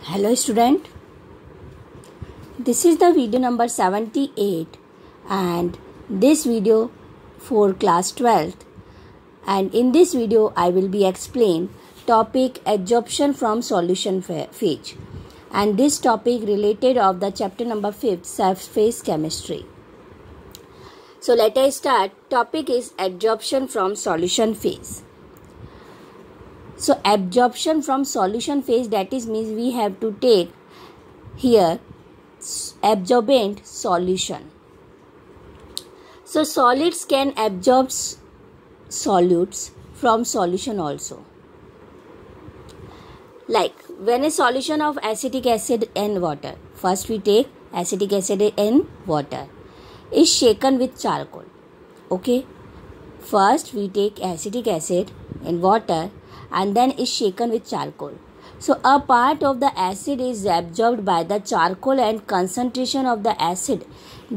Hello student, this is the video number 78 and this video for class 12th, and in this video I will be explain topic adsorption from solution phase, and this topic related of the chapter number 5 surface chemistry. So let us start. Topic is adsorption from solution phase. So absorption from solution phase, that is means we have to take here absorbent solution. So solids can absorb solutes from solution also. Like when a solution of acetic acid and water, first we take acetic acid and water, is shaken with charcoal. Okay, first we take acetic acid and water and then is shaken with charcoal. So a part of the acid is absorbed by the charcoal and concentration of the acid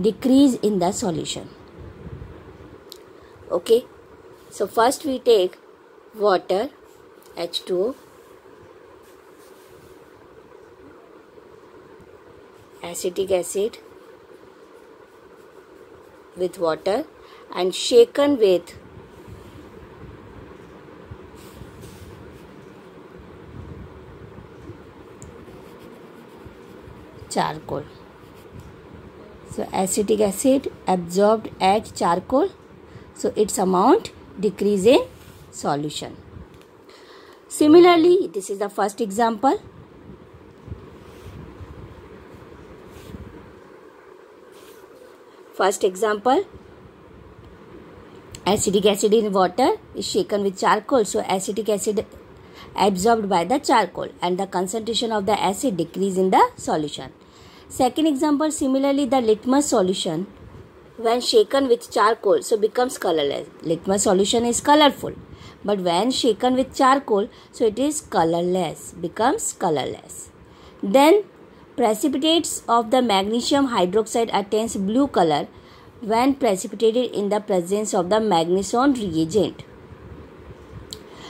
decrease in the solution. Okay, so first we take water, H2O, acetic acid with water and shaken with charcoal. So acetic acid absorbed at charcoal, so its amount decrease in solution. Similarly, this is the first example. First example, acetic acid in water is shaken with charcoal, so acetic acid absorbed by the charcoal and the concentration of the acid decrease in the solution. Second example, similarly the litmus solution when shaken with charcoal so becomes colorless. Litmus solution is colorful, but when shaken with charcoal so it is colorless, becomes colorless. Then precipitates of the magnesium hydroxide attains blue color when precipitated in the presence of the magnesium reagent.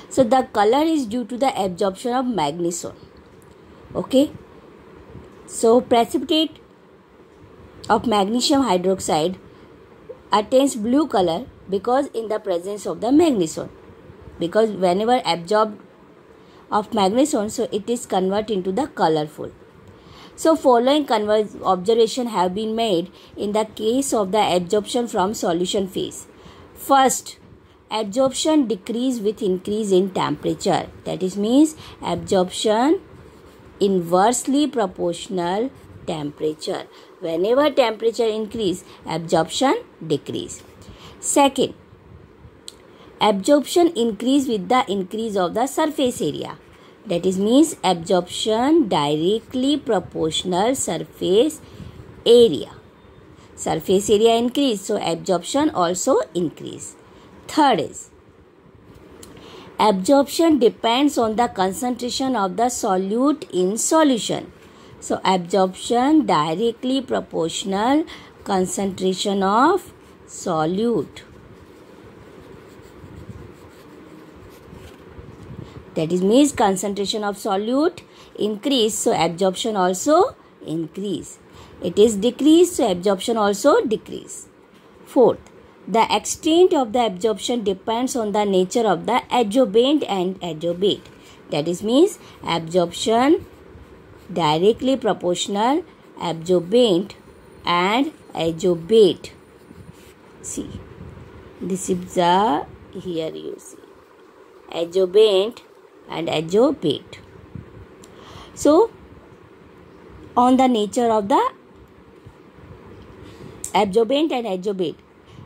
So the color is due to the absorption of magnesium. Okay. So precipitate of magnesium hydroxide attains blue color because in the presence of the magnesium. Because whenever absorbed of magnesium, so it is converted into the colorful. So following observation have been made in the case of the absorption from solution phase. First, absorption decrease with increase in temperature. That is means absorption inversely proportional temperature. Whenever temperature increase, absorption decrease. Second, absorption increase with the increase of the surface area. That is means absorption directly proportional surface area. Surface area increase, so absorption also increase. Third is absorption depends on the concentration of the solute in solution. So absorption directly proportional concentration of solute. That is means concentration of solute increase, so absorption also increase. It is decrease, so absorption also decrease. Fourth, the extent of the absorption depends on the nature of the adsorbent and adsorbate. That is means absorption directly proportional absorbent and adsorbate. See, this is the, here you see, adsorbent and adsorbate. So on the nature of the absorbent and adsorbate,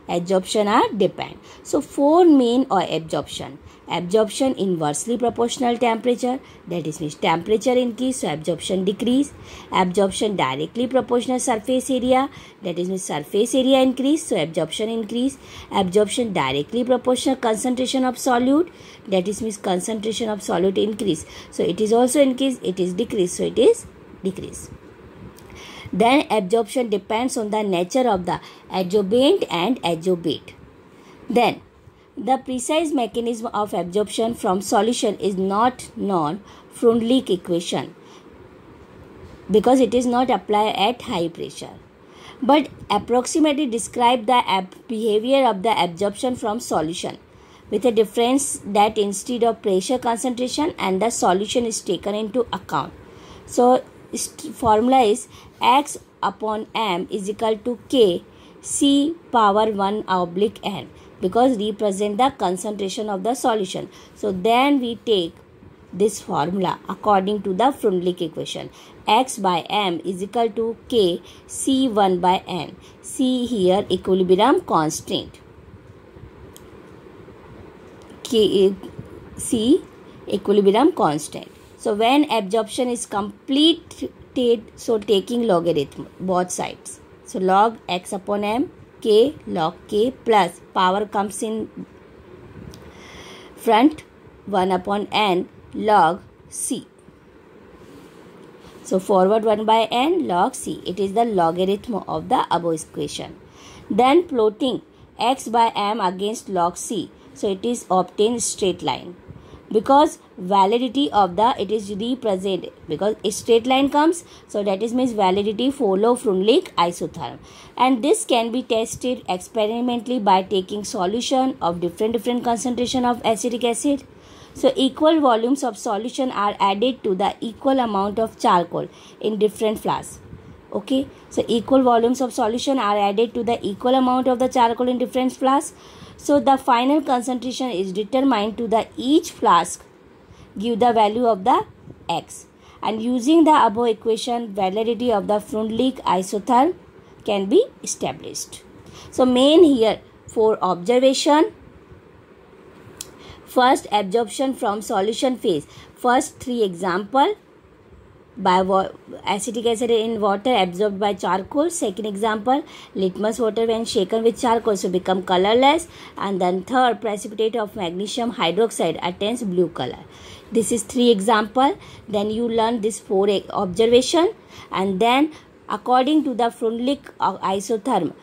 adsorption are depend. So four main or absorption. Absorption inversely proportional temperature, that is means temperature increase, so absorption decrease. Absorption directly proportional surface area, that is means surface area increase, so absorption increase. Absorption directly proportional concentration of solute, that is means concentration of solute increase, so it is also increase. It is decrease, so it is decrease. Then absorption depends on the nature of the adsorbent and adsorbate. Then the precise mechanism of absorption from solution is not known from Lick equation. because it is not applied at high pressure, but approximately describe the behavior of the absorption from solution, with a difference that instead of pressure concentration and the solution is taken into account. So formula is X upon M is equal to K C power 1 oblique N, because represent the concentration of the solution. So then we take this formula according to the Freundlich equation. X by M is equal to K C1 by N. C here equilibrium constant. K C equilibrium constant. So when absorption is completed, so taking logarithm both sides. So log X upon M, K log K plus power comes in front, 1 upon N log C. So forward 1 by N log C. It is the logarithm of the above equation. Then plotting X by M against log C. So it is obtained straight line. Because validity of the, it is represented, because a straight line comes, so that is means validity follow Freundlich isotherm. And this can be tested experimentally by taking solution of different concentration of acetic acid. So equal volumes of solution are added to the equal amount of charcoal in different flasks. Okay, so equal volumes of solution are added to the equal amount of the charcoal in different flasks. So the final concentration is determined to the each flask give the value of the X, and using the above equation validity of the Freundlich isotherm can be established. So main here for observation. First, absorption from solution phase. First 3 example by acetic acid in water absorbed by charcoal. Second example, litmus water when shaken with charcoal so become colorless. And then third, precipitate of magnesium hydroxide attains blue color. This is 3 example. Then you learn this 4 observation, and then according to the Freundlich isotherm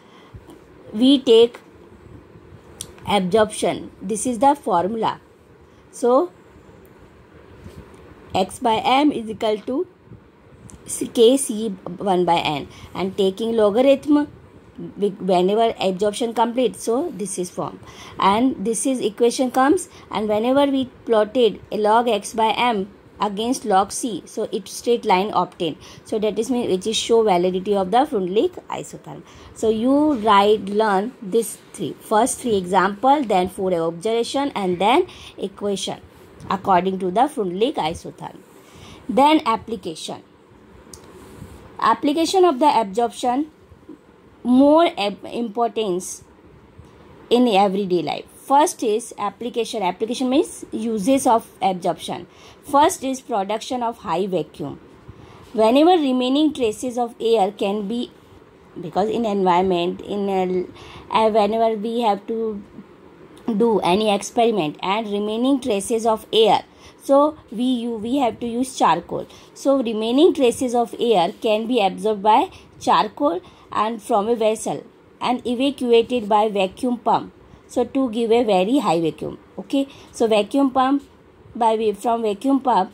we take absorption. This is the formula. So X by M is equal to K C1 by N, and taking logarithm whenever absorption complete, so this is form, and this is equation comes, and whenever we plotted a log X by M against log C, so it straight line obtained. So that is mean which is show validity of the Freundlich isotherm. So you learn this first 3 example, then 4 observation, and then equation according to the Freundlich isotherm. Then application of the absorption, more importance in everyday life. First is application. Application means uses of absorption. First is production of high vacuum. Whenever remaining traces of air can be, because in environment, whenever we have to do any experiment and remaining traces of air, so we have to use charcoal. So remaining traces of air can be absorbed by charcoal and from a vessel and evacuated by vacuum pump, so to give a very high vacuum. Okay, so vacuum pump from vacuum pump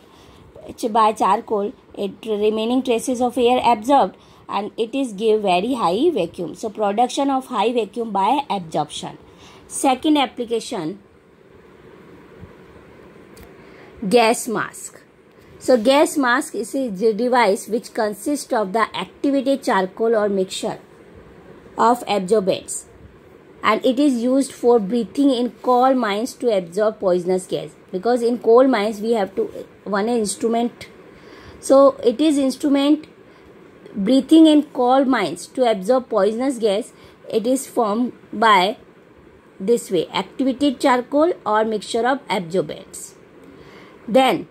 by charcoal, it remaining traces of air absorbed and it is give very high vacuum. So production of high vacuum by absorption. Second application, gas mask. So gas mask is a device which consists of the activated charcoal or mixture of absorbents, and it is used for breathing in coal mines to absorb poisonous gas, because in coal mines we have to one instrument, so it is instrument breathing in coal mines to absorb poisonous gas. It is formed by this way, activated charcoal or mixture of absorbents. Then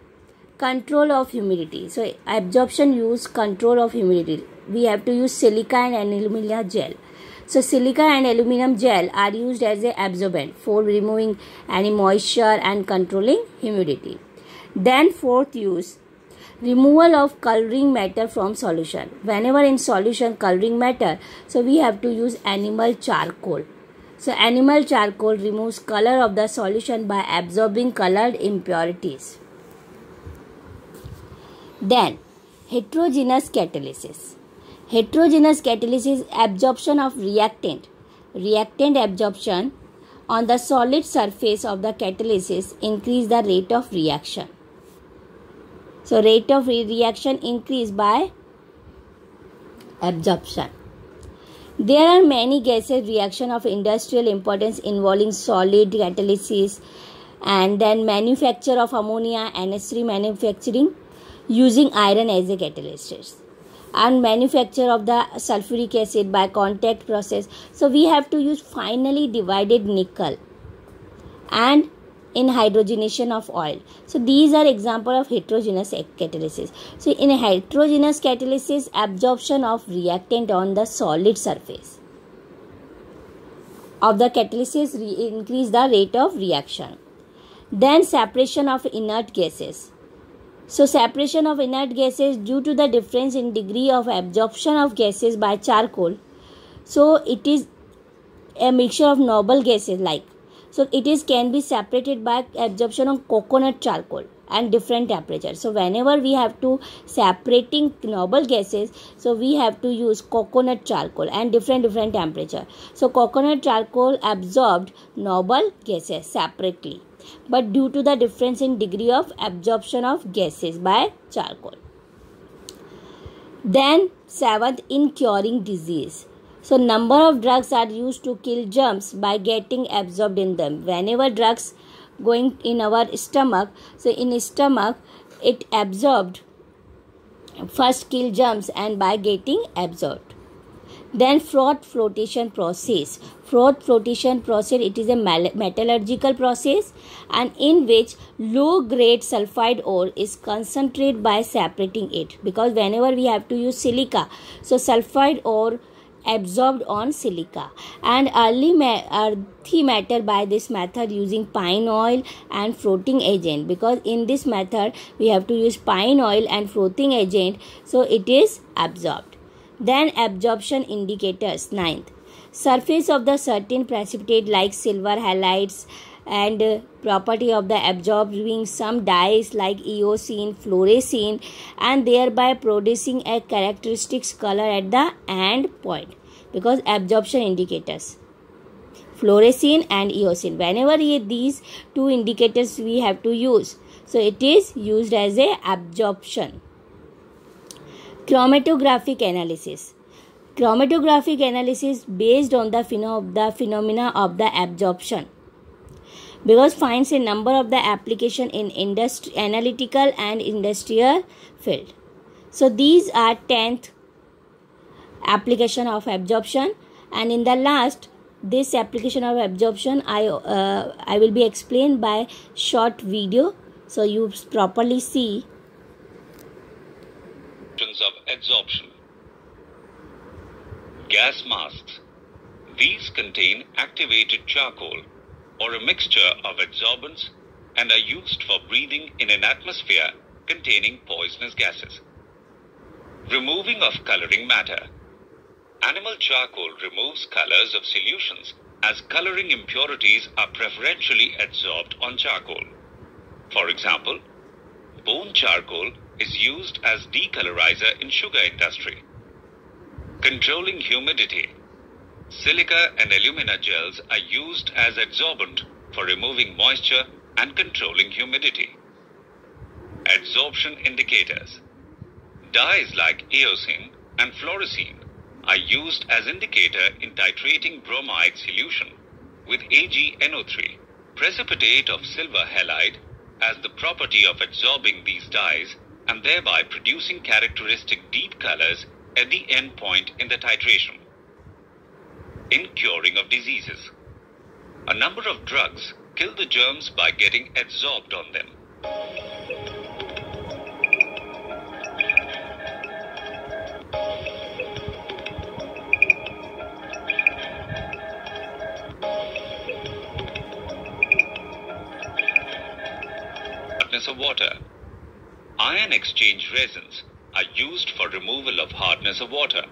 control of humidity. So absorption use control of humidity. We have to use silica and aluminum gel. So silica and aluminum gel are used as a absorbent for removing any moisture and controlling humidity. Then fourth use, removal of coloring matter from solution. Whenever in solution coloring matter, so we have to use animal charcoal. So animal charcoal removes color of the solution by absorbing colored impurities. Then Heterogeneous catalysis. Heterogeneous catalysis is absorption of reactant. Reactant absorption on the solid surface of the catalysis increase the rate of reaction. So rate of reaction increase by absorption. There are many gases reaction of industrial importance involving solid catalysis, and then manufacture of ammonia, NH3 manufacturing using iron as a catalyst, and manufacture of the sulfuric acid by contact process. So we have to use finely divided nickel and in hydrogenation of oil. So these are example of heterogeneous catalysis. So in a heterogeneous catalysis, absorption of reactant on the solid surface of the catalysis increase the rate of reaction. Then separation of inert gases. So separation of inert gases due to the difference in degree of absorption of gases by charcoal. So it is a mixture of noble gases like. So it is can be separated by absorption of coconut charcoal and different temperature. So whenever we have to separating noble gases, so we have to use coconut charcoal and different temperature. So coconut charcoal absorbed noble gases separately, but due to the difference in degree of absorption of gases by charcoal. Then seventh, in curing disease. So number of drugs are used to kill germs by getting absorbed in them. Whenever drugs going in our stomach, so in stomach it absorbed, first kill germs and by getting absorbed. Then froth flotation process. Froth flotation process, it is a metallurgical process and in which low grade sulfide ore is concentrated by separating it, because whenever we have to use silica, so sulfide ore absorbed on silica, and earthy matter by this method using pine oil and frothing agent, because in this method we have to use pine oil and frothing agent, so it is absorbed. Then absorption indicators. Ninth, surface of the certain precipitate like silver halides and property of the absorbing some dyes like eosine, fluorescein, and thereby producing a characteristic color at the end point, because absorption indicators fluorescein and eosine, whenever these two indicators we have to use, so it is used as a absorption. Chromatographic analysis. Chromatographic analysis based on the phenomena of the absorption, because finds a number of the application in analytical and industrial field. So these are 10th application of absorption, and in the last this application of absorption I will be explained by short video, so you properly see. Of adsorption. Gas masks. These contain activated charcoal or a mixture of adsorbents and are used for breathing in an atmosphere containing poisonous gases. Removing of coloring matter. Animal charcoal removes colors of solutions as coloring impurities are preferentially adsorbed on charcoal. For example, bone charcoal is used as decolorizer in sugar industry. Controlling humidity. Silica and alumina gels are used as adsorbent for removing moisture and controlling humidity. Adsorption indicators. Dyes like eosine and fluorescein are used as indicator in titrating bromide solution with AgNO3. Precipitate of silver halide has the property of absorbing these dyes and thereby producing characteristic deep colors at the end point in the titration. In curing of diseases, a number of drugs kill the germs by getting adsorbed on them. Hardness of water. Ion exchange resins are used for removal of hardness of water.